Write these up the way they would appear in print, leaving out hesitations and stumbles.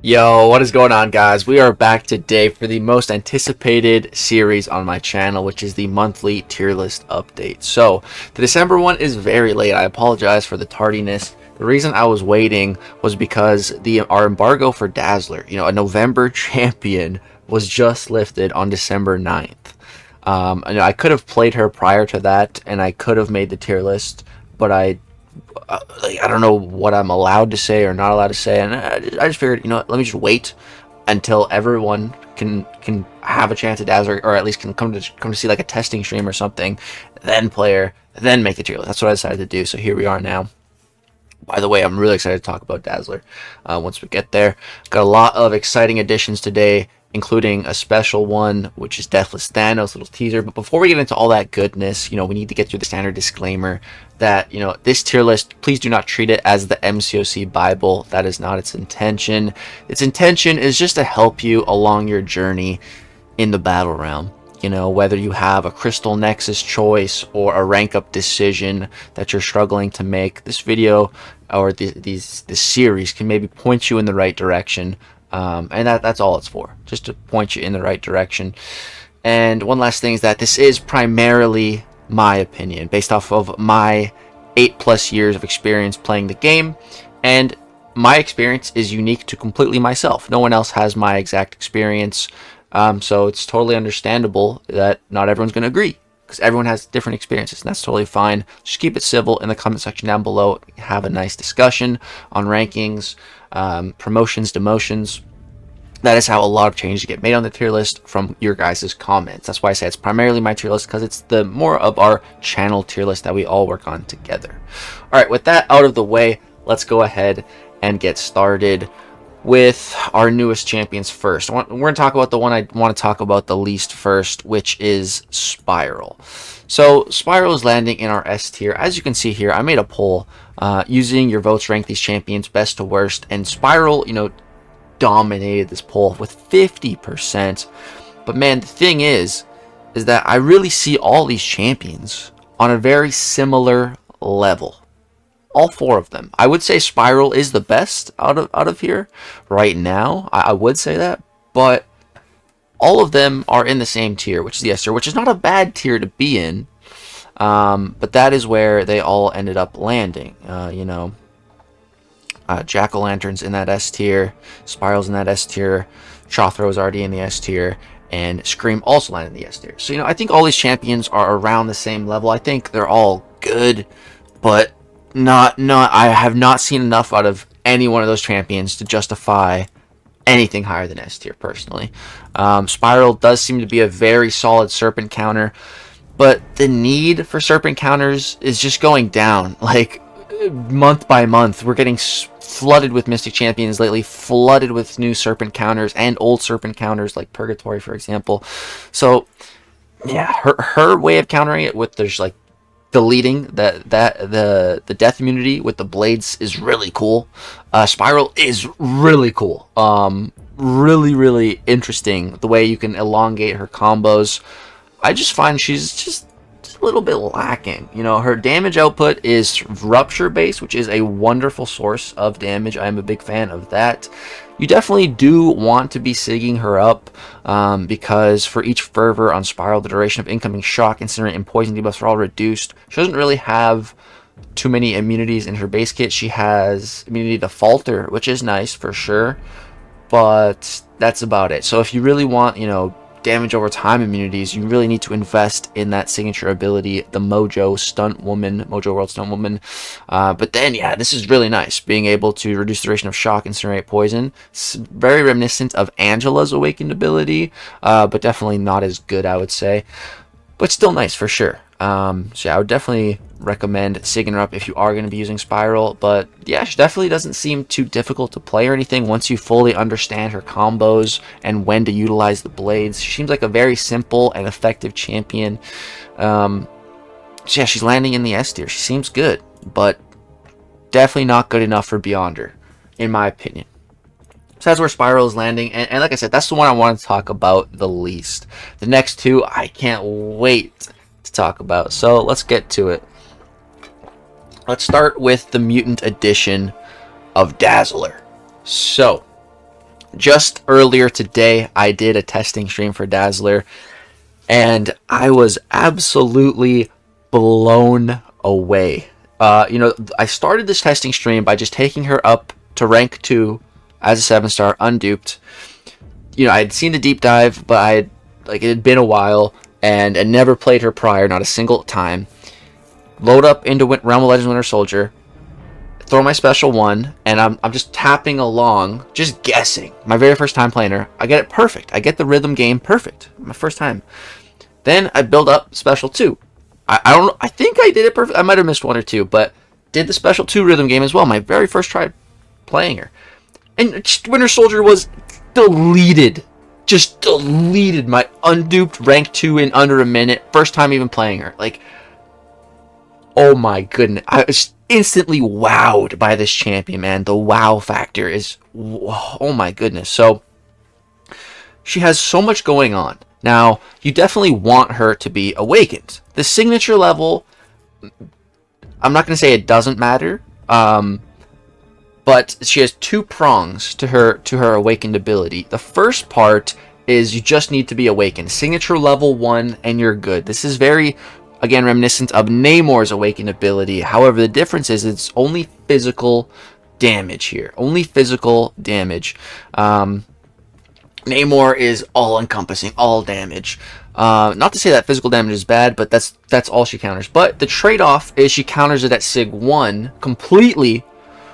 Yo, what is going on, guys? We are back today for the most anticipated series on my channel, which is the monthly tier list update. So the December one is very late. I apologize for the tardiness. The reason I was waiting was because our embargo for Dazzler, a November champion, was just lifted on December 9th. I could have played her prior to that, and I could have made the tier list, but I don't know what I'm allowed to say or not allowed to say, and I just figured, let me just wait until everyone can have a chance at Dazzler, or at least can come to see like a testing stream or something, then play her, then make the tier list. That's what I decided to do. So here we are now. By the way, I'm really excited to talk about Dazzler once we get there. Got a lot of exciting additions today, including a special one, which is Deathless Thanos, little teaser. But before we get into all that goodness, we need to get through the standard disclaimer that, this tier list, please do not treat it as the MCOC Bible. That is not its intention. Its intention is just to help you along your journey in the battle realm. Whether you have a Crystal Nexus choice or a rank up decision that you're struggling to make, this video or this series can maybe point you in the right direction. And that's all it's for, just to point you in the right direction. And one last thing is that this is primarily my opinion, based off of my 8+ years of experience playing the game, and my experience is unique to completely myself. No one else has my exact experience, so it's totally understandable that not everyone's going to agree, because everyone has different experiences, and that's totally fine. Just keep it civil in the comment section down below. Have a nice discussion on rankings, promotions, demotions. That is how a lot of changes get made on the tier list from your guys' comments. That's why I say it's primarily my tier list, because it's the more of our channel tier list that we all work on together. Alright, with that out of the way, let's go ahead and get started with our newest champions first. We're going to talk about the one I want to talk about the least first, which is Spiral. So Spiral is landing in our S tier. As you can see here, I made a poll using your votes, rank these champions best to worst, and Spiral, dominated this poll with 50%. But man, the thing is that I really see all these champions on a very similar level. All 4 of them. I would say Spiral is the best out of here right now. I would say that, but all of them are in the same tier, which is the S tier, which is not a bad tier to be in. But that is where they all ended up landing. Jack-o'-lantern's in that S tier, Spiral's in that S tier, Chothro's already in the S tier, and Scream also landed in the S tier. So I think all these champions are around the same level. I think they're all good, but I have not seen enough out of any one of those champions to justify anything higher than S tier personally. Spiral does seem to be a very solid serpent counter, but the need for serpent counters is just going down. Like, month by month, we're getting flooded with Mystic champions lately, flooded with new serpent counters and old serpent counters like Purgatory, for example. So yeah, her way of countering it with there's like deleting the death immunity with the blades is really cool. Spiral is really cool. Really interesting the way you can elongate her combos. I just find she's just a little bit lacking. Her damage output is rupture based, which is a wonderful source of damage. I'm a big fan of that. You definitely do want to be sigging her up, because for each fervor on Spiral, the duration of incoming shock, incinerate, and poison debuffs are all reduced. She doesn't really have too many immunities in her base kit. She has immunity to Falter, which is nice for sure, but that's about it. So if you really want, damage over time immunities, you really need to invest in that signature ability, the Mojo World Stunt Woman. But then, yeah, this is really nice, being able to reduce the duration of shock, incinerate, poison. It's very reminiscent of Angela's awakened ability, but definitely not as good, I would say, but still nice for sure. So yeah, I would definitely recommend sigging her up if you are going to be using Spiral. But yeah, she definitely doesn't seem too difficult to play or anything once you fully understand her combos and when to utilize the blades. She seems like a very simple and effective champion. So yeah, she's landing in the S tier. She seems good, but definitely not good enough for Beyonder, in my opinion. So that's where Spiral is landing, and like I said, that's the one I want to talk about the least. The next 2 I can't wait to talk about, so let's get to it. Let's start with the mutant edition of Dazzler. So just earlier today, I did a testing stream for Dazzler, and I was absolutely blown away. I started this testing stream by just taking her up to rank 2 as a 7-star, unduped. I had seen the deep dive, but it had been a while, and I never played her prior, not a single time. Load up into Realm of Legends Winter Soldier, throw my special 1, and I'm just tapping along, just guessing. My very first time playing her, I get it perfect. I get the rhythm game perfect. My first time. Then I build up special 2. I don't know. I think I did it perfect. I might have missed 1 or 2, but did the special 2 rhythm game as well. My very first try playing her, and Winter Soldier was deleted. Just deleted my unduped rank 2 in under a minute. First time even playing her. Oh my goodness. I was instantly wowed by this champion, man. The wow factor is, oh my goodness. So she has so much going on. Now, you definitely want her to be awakened. The signature level, I'm not going to say it doesn't matter, but she has 2 prongs to her awakened ability. The first part is you just need to be awakened. Signature level 1 and you're good. This is very, again, reminiscent of Namor's awakened ability. However, the difference is it's only physical damage here. Only physical damage. Namor is all-encompassing, all damage. Not to say that physical damage is bad, but that's all she counters. But the trade-off is she counters it at Sig 1 completely,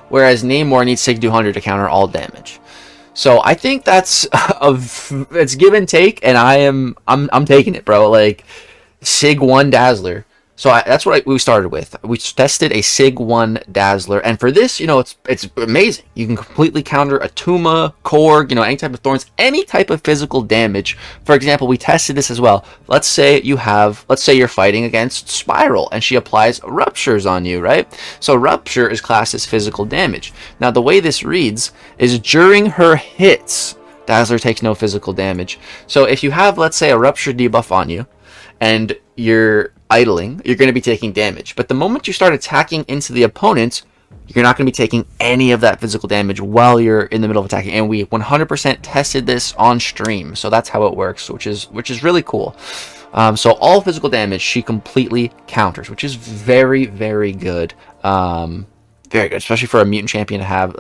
whereas Namor needs Sig 200 to counter all damage. So I think that's it's give and take, and I'm taking it, bro. Sig 1 Dazzler. So that's what we started with. We tested a Sig 1 Dazzler, and for this, it's amazing. You can completely counter a Tuma, Korg, any type of thorns, any type of physical damage. For example, we tested this as well. Let's say you're fighting against Spiral, and she applies Ruptures on you, right? So Rupture is classed as physical damage. Now, the way this reads is during her hits, Dazzler takes no physical damage. So if you have, let's say, a Rupture debuff on you, and you're idling, you're going to be taking damage. But the moment you start attacking into the opponent, you're not going to be taking any of that physical damage while you're in the middle of attacking. And we 100% tested this on stream, so that's how it works, which is really cool. So all physical damage she completely counters, which is very, very good. Very good, especially for a mutant champion to have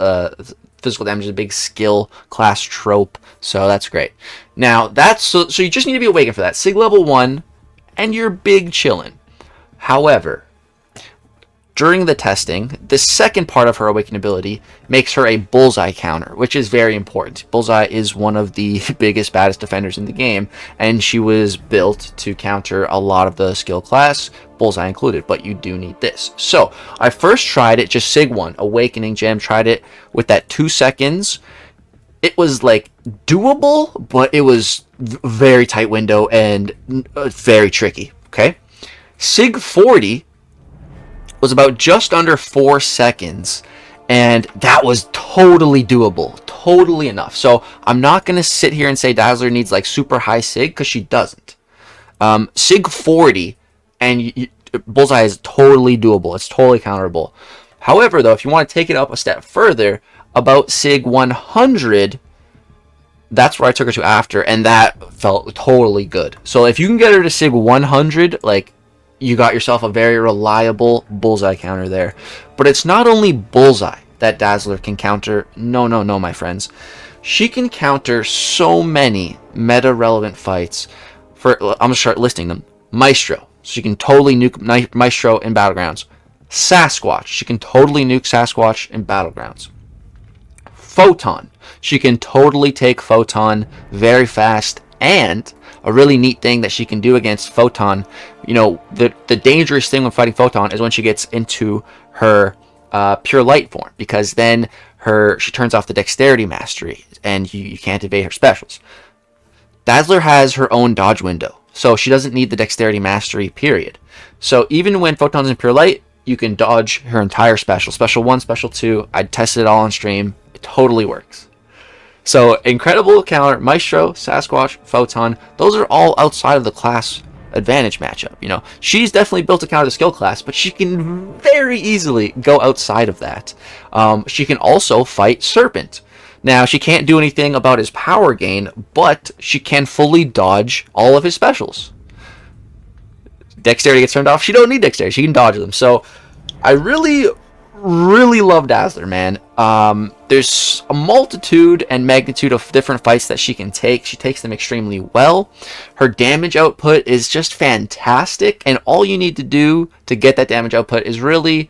physical damage is a big skill class trope, so that's great. Now so you just need to be awakened for that. Sig level 1. And you're big chillin'. However, during the testing, the second part of her awakened ability makes her a bullseye counter, which is very important. Bullseye is one of the biggest, baddest defenders in the game, and she was built to counter a lot of the skill class, bullseye included, but you do need this. So, I first tried it, just Sig 1, Awakening Gem, tried it with that 2 seconds. It was doable, but it was very tight window and very tricky. Okay, Sig 40 was about just under 4 seconds, and that was totally doable, totally enough. So I'm not gonna sit here and say Dazzler needs super high Sig, because she doesn't. Sig 40 and bullseye is totally doable. It's totally counterable. However, though, if you want to take it up a step further, about Sig 100, that's where I took her to after, and that felt totally good. So if you can get her to Sig 100, you got yourself a very reliable bullseye counter there. But it's not only bullseye that Dazzler can counter. No, my friends. She can counter so many meta-relevant fights. I'm going to start listing them. Maestro. She can totally nuke Maestro in Battlegrounds. Sasquatch. She can totally nuke Sasquatch in Battlegrounds. Photon. She can totally take Photon very fast, and a really neat thing that she can do against Photon, the dangerous thing when fighting Photon is when she gets into her pure light form, because then she turns off the dexterity mastery, and you can't evade her specials. Dazzler has her own dodge window, so she doesn't need the dexterity mastery, period. So even when Photon's in pure light, you can dodge her entire special. Special 1, Special 2, I tested it all on stream. It totally works. So, incredible counter, Maestro, Sasquatch, Photon, those are all outside of the class advantage matchup. She's definitely built to counter the skill class, but she can very easily go outside of that. She can also fight Serpent. Now, she can't do anything about his power gain, but she can fully dodge all of his specials. Dexterity gets turned off. She don't need dexterity. She can dodge them. So I really love Dazzler, man. There's a multitude and magnitude of different fights that she can take. She takes them extremely well. Her damage output is just fantastic, and all you need to do to get that damage output is really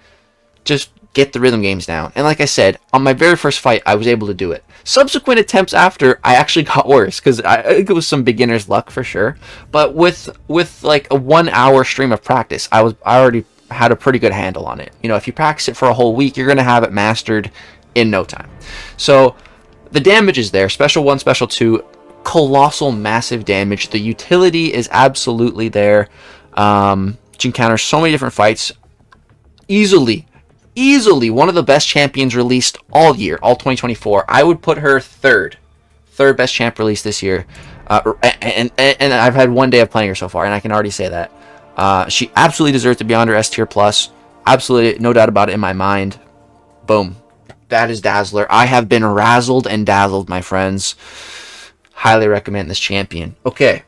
just get the rhythm games down. And like I said, on my very first fight, I was able to do it. Subsequent attempts after, I actually got worse, because I think it was some beginner's luck for sure. But with like a 1 hour stream of practice, I already had a pretty good handle on it. You know, if you practice it for a whole week, you're going to have it mastered in no time. So the damage is there. Special 1, Special 2, colossal, massive damage. The utility is absolutely there. She encounters so many different fights. Easily one of the best champions released all year, all 2024. I would put her third best champ released this year. And I've had 1 day of playing her so far, and I can already say that. She absolutely deserves to be on her S tier plus. Absolutely, no doubt about it in my mind. Boom. That is Dazzler. I have been razzled and dazzled, my friends. Highly recommend this champion. Okay.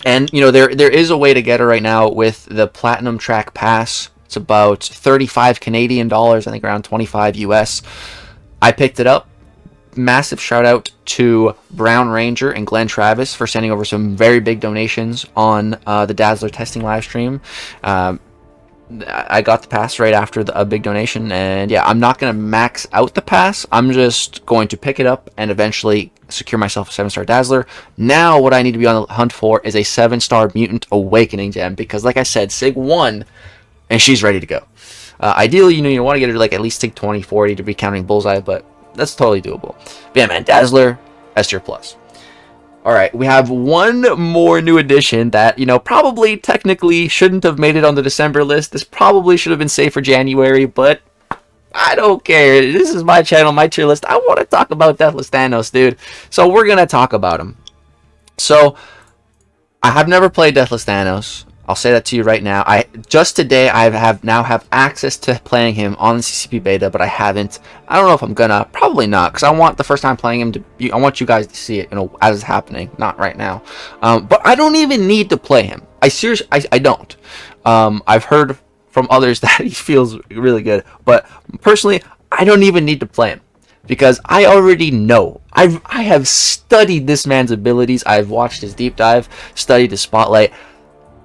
And, you know, there is a way to get her right now with the Platinum Track Pass. It's about 35 Canadian dollars, I think around 25 US. I picked it up. Massive shout out to Brown Ranger and Glenn Travis for sending over some very big donations on the Dazzler testing live stream. I got the pass right after a big donation, and yeah, I'm not going to max out the pass. I'm just going to pick it up and eventually secure myself a 7-star Dazzler. Now what I need to be on the hunt for is a 7-star Mutant Awakening gem, because like I said, Sig 1, and she's ready to go. Ideally, you want to get her like at least Sig 20, 40 to be counting Bullseye, but that's totally doable. But yeah, man, Dazzler, S tier plus. Alright, we have one more new addition that, probably technically shouldn't have made it on the December list. This probably should have been saved for January, but I don't care. This is my channel, my tier list. I want to talk about Deathless Thanos, dude. So we're going to talk about him. So, I have never played Deathless Thanos. I'll say that to you right now. Just today I now have access to playing him on the CCP beta, but I haven't. I don't know if I'm gonna. Probably not, because I want the first time playing him to. I want you guys to see it, as it's happening, not right now. But I don't even need to play him. I don't. I've heard from others that he feels really good, but personally, I don't even need to play him, because I already know. I have studied this man's abilities. I've watched his deep dive, studied his spotlight.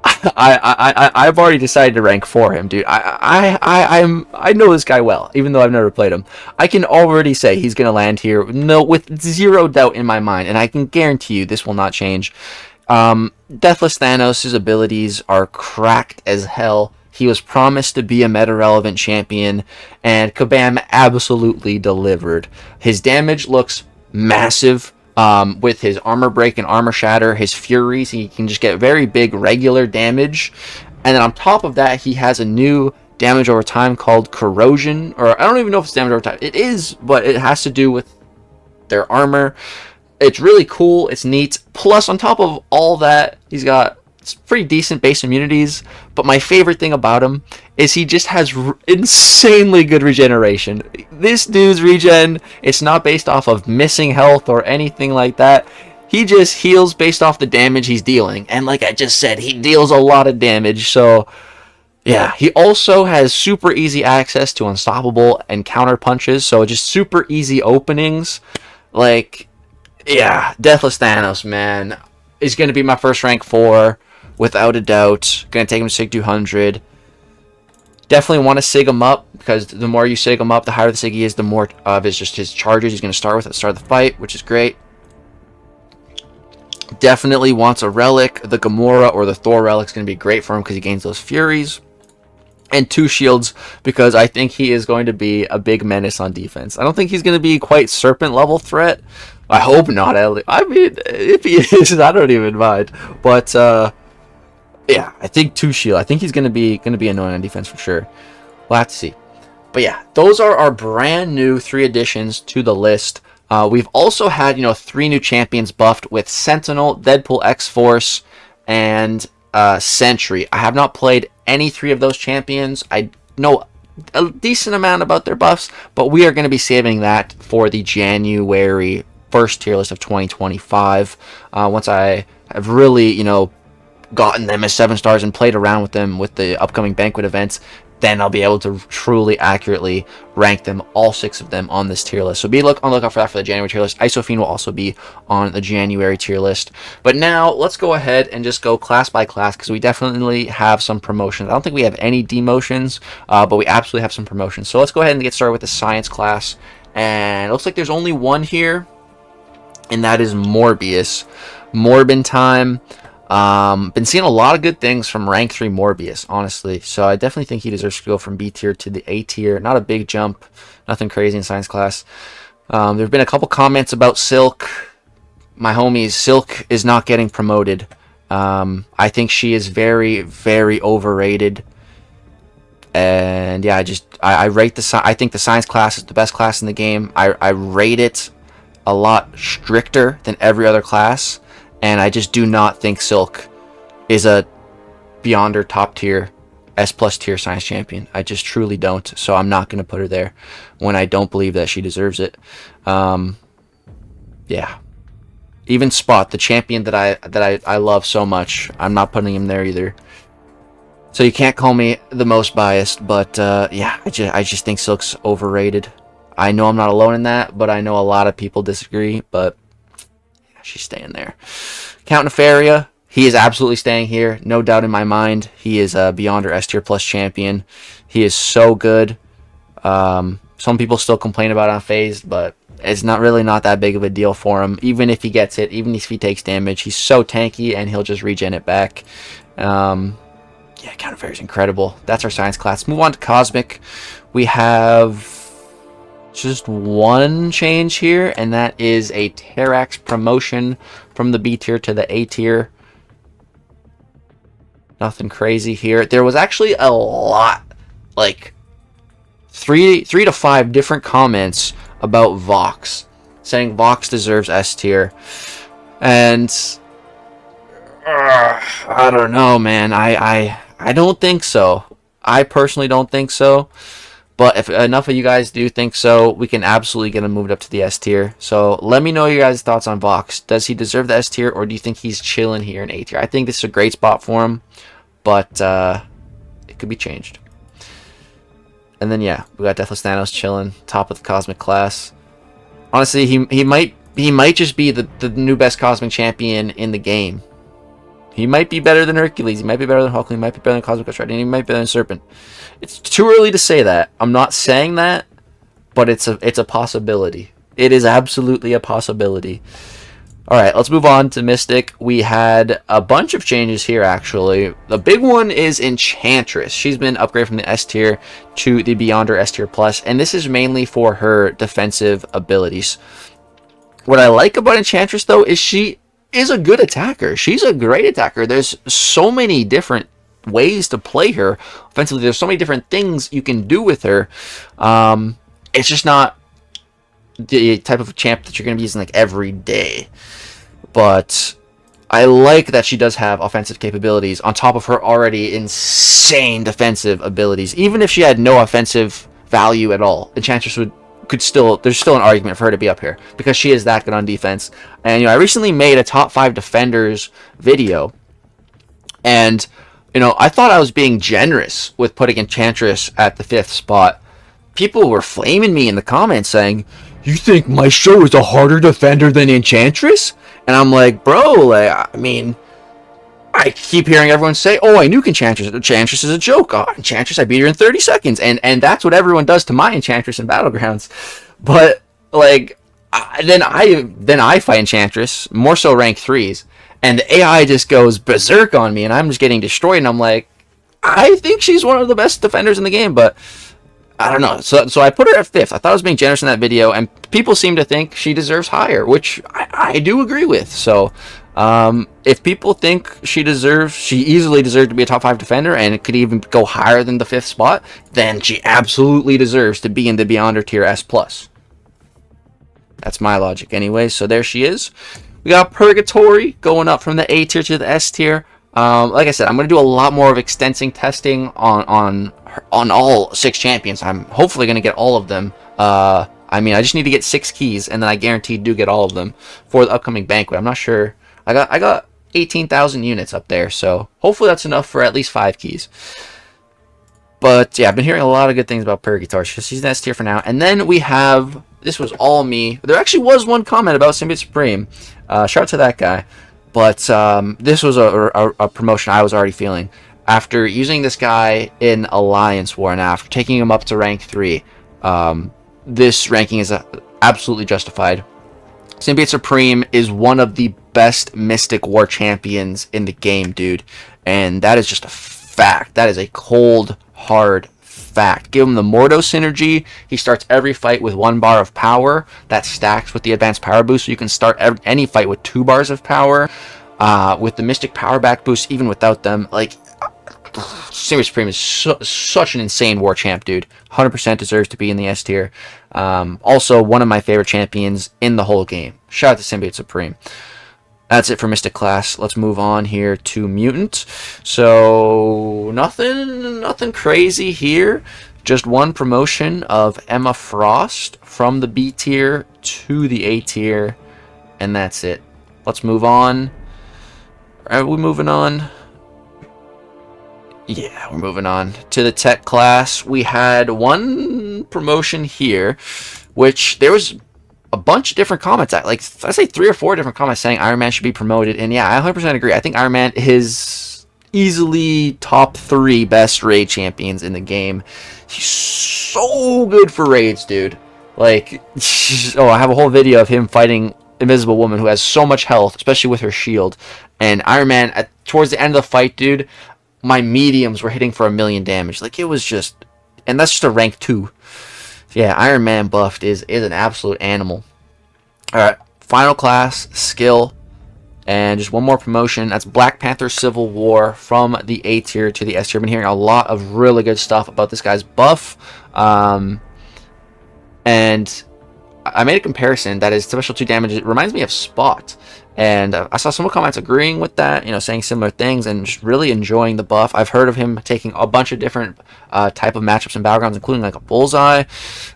I've already decided to rank for him, dude. I know this guy well, even though I've never played him. I can already say he's gonna land here, with zero doubt in my mind, and I can guarantee you this will not change. Deathless Thanos' abilities are cracked as hell. He was promised to be a meta-relevant champion, and Kabam absolutely delivered. His damage looks massive. With his armor break and armor shatter, his furies, he can just get very big regular damage. And then on top of that, he has a new damage over time called corrosion, or I don't even know if it's damage over time. It is, but it has to do with their armor. It's really cool. It's neat. Plus, on top of all that, he's got pretty decent base immunities. But my favorite thing about him is he just has insanely good regeneration. This dude's regen, it's not based off of missing health or anything like that. He just heals based off the damage he's dealing. And like I just said, he deals a lot of damage. So yeah, he also has super easy access to unstoppable and counter punches. So just super easy openings. Like, yeah, Deathless Thanos, man, is going to be my first rank 4. Without a doubt. Going to take him to Sig 200. Definitely want to Sig him up, because the more you Sig him up, the higher the Sig he is, the more of his charges he's going to start with at the start of the fight, which is great. Definitely wants a relic. The Gamora or the Thor relic is going to be great for him, because he gains those furies. And 2 shields, because I think he is going to be a big menace on defense. I don't think he's going to be quite Serpent level threat. I hope not. I mean, if he is, I don't even mind. But, yeah, I think 2 shield. I think he's gonna be annoying on defense for sure. We'll have to see. But yeah, those are our brand new 3 additions to the list. We've also had 3 new champions buffed with Sentinel, Deadpool X-Force, and Sentry. I have not played any 3 of those champions. I know a decent amount about their buffs, but we are going to be saving that for the January first tier list of 2025. Once I have really, you know, gotten them as 7 stars and played around with them with the upcoming banquet events, then I'll be able to truly accurately rank them, all 6 of them, on this tier list. So be on the lookout for that for the January tier list. Isofiend will also be on the January tier list. But now let's go ahead and just go class by class, because we definitely have some promotions. I don't think we have any demotions, but we absolutely have some promotions. So let's go ahead and get started with the science class. And it looks like there's only one here, and that is Morbius. Morbin time. Been seeing a lot of good things from rank 3 Morbius, honestly. So I definitely think he deserves to go from B tier to the A tier. Not a big jump, nothing crazy in science class. There have been a couple comments about Silk. My homies, Silk is not getting promoted. I think she is very, very overrated. And yeah, I rate I think the science class is the best class in the game. I rate it a lot stricter than every other class. And I just do not think Silk is a beyonder top tier, S+ tier science champion. I just truly don't. So I'm not going to put her there when I don't believe that she deserves it. Yeah. Even Spot, the champion that I love so much, I'm not putting him there either. So you can't call me the most biased, but yeah, I just think Silk's overrated. I know I'm not alone in that, but I know a lot of people disagree, but she's staying there. Count Nefaria, he is absolutely staying here. No doubt in my mind. He is a Beyonder S tier plus champion. He is so good. Some people still complain about Unfazed, but it's not that big of a deal for him. Even if he gets hit, even if he takes damage, he's so tanky and he'll just regen it back. Yeah, Count Nefaria is incredible. That's our science class. Move on to Cosmic. We have just one change here, and that is a Terrax promotion from the B tier to the A tier. Nothing crazy here. There was actually a lot, like three to 5 different comments about Vox, saying Vox deserves S tier. And I don't know, man. I don't think so. I personally don't think so. But if enough of you guys do think so, we can absolutely get him moved up to the S tier. So let me know your guys' thoughts on Vox. Does he deserve the S tier, or do you think he's chilling here in A tier? I think this is a great spot for him, but it could be changed. And then yeah, we got Deathless Thanos chilling, top of the Cosmic class. Honestly, he might just be the new best Cosmic champion in the game. He might be better than Hercules. He might be better than Hulk. He might be better than Cosmic Ghost Rider. And he might be better than Serpent. It's too early to say that. I'm not saying that, but it's a possibility. It is absolutely a possibility. All right, let's move on to Mystic. We had a bunch of changes here, actually. The big one is Enchantress. She's been upgraded from the S tier to the Beyonder S tier plus, and this is mainly for her defensive abilities. What I like about Enchantress, though, is she is a good attacker. She's a great attacker. There's so many different ways to play her offensively. There's so many different things you can do with her. It's just not the type of champ that you're going to be using like every day. But I like that she does have offensive capabilities on top of her already insane defensive abilities. Even if she had no offensive value at all, Enchantress there's still an argument for her to be up here because she is that good on defense. And I recently made a top 5 defenders video, and I thought I was being generous with putting Enchantress at the 5th spot. People were flaming me in the comments saying, "You think my show is a harder defender than Enchantress?" And I'm like, bro, like, I mean, I keep hearing everyone say, "Oh, I nuke Enchantress. Enchantress is a joke. Oh, Enchantress, I beat her in 30 seconds." And that's what everyone does to my Enchantress in Battlegrounds. But like, then I fight Enchantress, more so rank 3s, and the AI just goes berserk on me, and I'm just getting destroyed. And I'm like, I think she's one of the best defenders in the game, but I don't know. So I put her at 5th. I thought I was being generous in that video, and people seem to think she deserves higher, which I do agree with. So if people think she easily deserved to be a top 5 defender, and it could even go higher than the 5th spot, then she absolutely deserves to be in the Beyonder tier S+. That's my logic anyway. So there she is. We got Purgatory going up from the A tier to the S tier. Like I said, I'm going to do a lot more of extensive testing on on all 6 champions. I'm hopefully going to get all of them. I mean, I just need to get 6 keys, and then I guaranteed do get all of them for the upcoming banquet. I'm not sure. I got 18,000 units up there, so hopefully that's enough for at least 5 keys. But yeah, I've been hearing a lot of good things about Purgatory. She's in S tier for now. And then we have, this was all me. There actually was one comment about Symbiote Supreme. Shout out to that guy. But this was a promotion I was already feeling. After using this guy in Alliance War and after taking him up to rank 3, this ranking is absolutely justified. Symbiote Supreme is one of the best Mystic War champions in the game, dude. And that is just a fact. That is a cold, hard fact. Give him the Mordo synergy. He starts every fight with 1 bar of power. That stacks with the advanced power boost, so you can start any fight with 2 bars of power. With the Mystic power back boost, even without them, like, Symbiote Supreme is such an insane war champ, dude. 100% deserves to be in the S tier. Also, one of my favorite champions in the whole game. Shout out to Symbiote Supreme. That's it for Mystic class. Let's move on here to Mutant. So, nothing crazy here. Just one promotion of Emma Frost from the B tier to the A tier. And that's it. Let's move on. Are we moving on? Yeah, we're moving on to the tech class. We had one promotion here, which there was a bunch of different comments. Like, I say 3 or 4 different comments saying Iron Man should be promoted. And yeah, I 100% agree. I think Iron Man is easily top 3 best raid champions in the game. He's so good for raids, dude. Like, oh, I have a whole video of him fighting Invisible Woman who has so much health, especially with her shield. And Iron Man, towards the end of the fight, dude, my mediums were hitting for 1,000,000 damage. Like, it was just, and that's just a rank 2. Yeah, Iron Man buffed is an absolute animal. Alright, final class, skill, and just one more promotion. That's Black Panther Civil War from the A tier to the S tier. I've been hearing a lot of really good stuff about this guy's buff. And I made a comparison that his special 2 damage, it reminds me of Spot. And I saw some comments agreeing with that, you know, saying similar things and just really enjoying the buff. I've heard of him taking a bunch of different type of matchups and battlegrounds, including like a bullseye.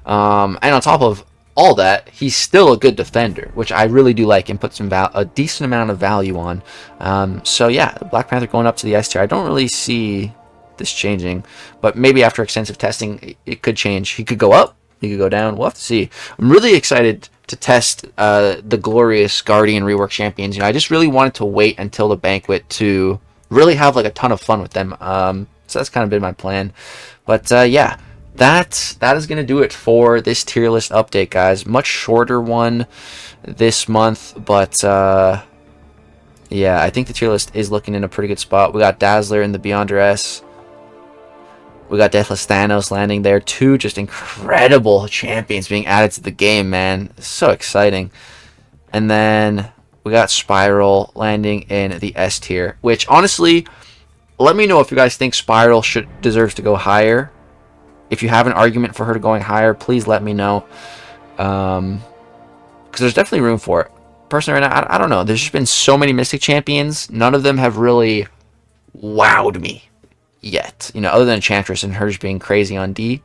And on top of all that, he's still a good defender, which I really do like and puts a decent amount of value on. So yeah, Black Panther going up to the S tier. I don't really see this changing, but maybe after extensive testing, it could change. He could go up. He could go down. We'll have to see. I'm really excited to test the glorious Guardian rework champions. You know, I just really wanted to wait until the banquet to really have like a ton of fun with them. So that's kind of been my plan. But yeah, that is going to do it for this tier list update, guys. Much shorter one this month, but yeah, I think the tier list is looking in a pretty good spot. We got Dazzler in the Beyonder S. We got Deathless Thanos landing there. 2 just incredible champions being added to the game, man. So exciting. And then we got Spiral landing in the S tier, which honestly, let me know if you guys think Spiral deserves to go higher. If you have an argument for her going higher, please let me know. Because there's definitely room for it. Personally, right now, I don't know. There's just been so many Mystic champions. None of them have really wowed me yet, you know, other than Enchantress and her just being crazy on D.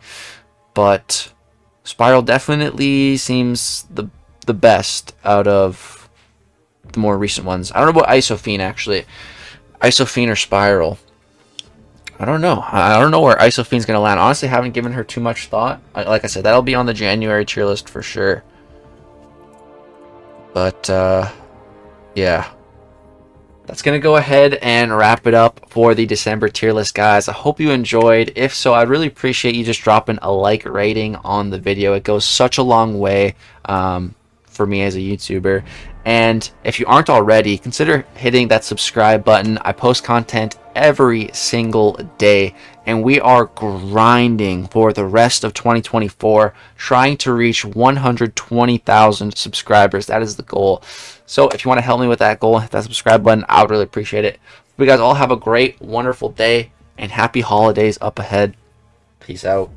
But Spiral definitely seems the best out of the more recent ones. I don't know about Isophene, actually. Isophene or Spiral, I don't know. I don't know where Isophene's gonna land. Honestly, haven't given her too much thought. Like I said, that'll be on the January tier list for sure. But yeah, that's going to go ahead and wrap it up for the December tier list, guys. I hope you enjoyed. If so, I'd really appreciate you just dropping a like rating on the video. It goes such a long way for me as a YouTuber. And if you aren't already, consider hitting that subscribe button. I post content every single day, and we are grinding for the rest of 2024, trying to reach 120,000 subscribers. That is the goal. So if you want to help me with that goal, hit that subscribe button. I would really appreciate it. Hope you guys all have a great, wonderful day, and happy holidays up ahead. Peace out.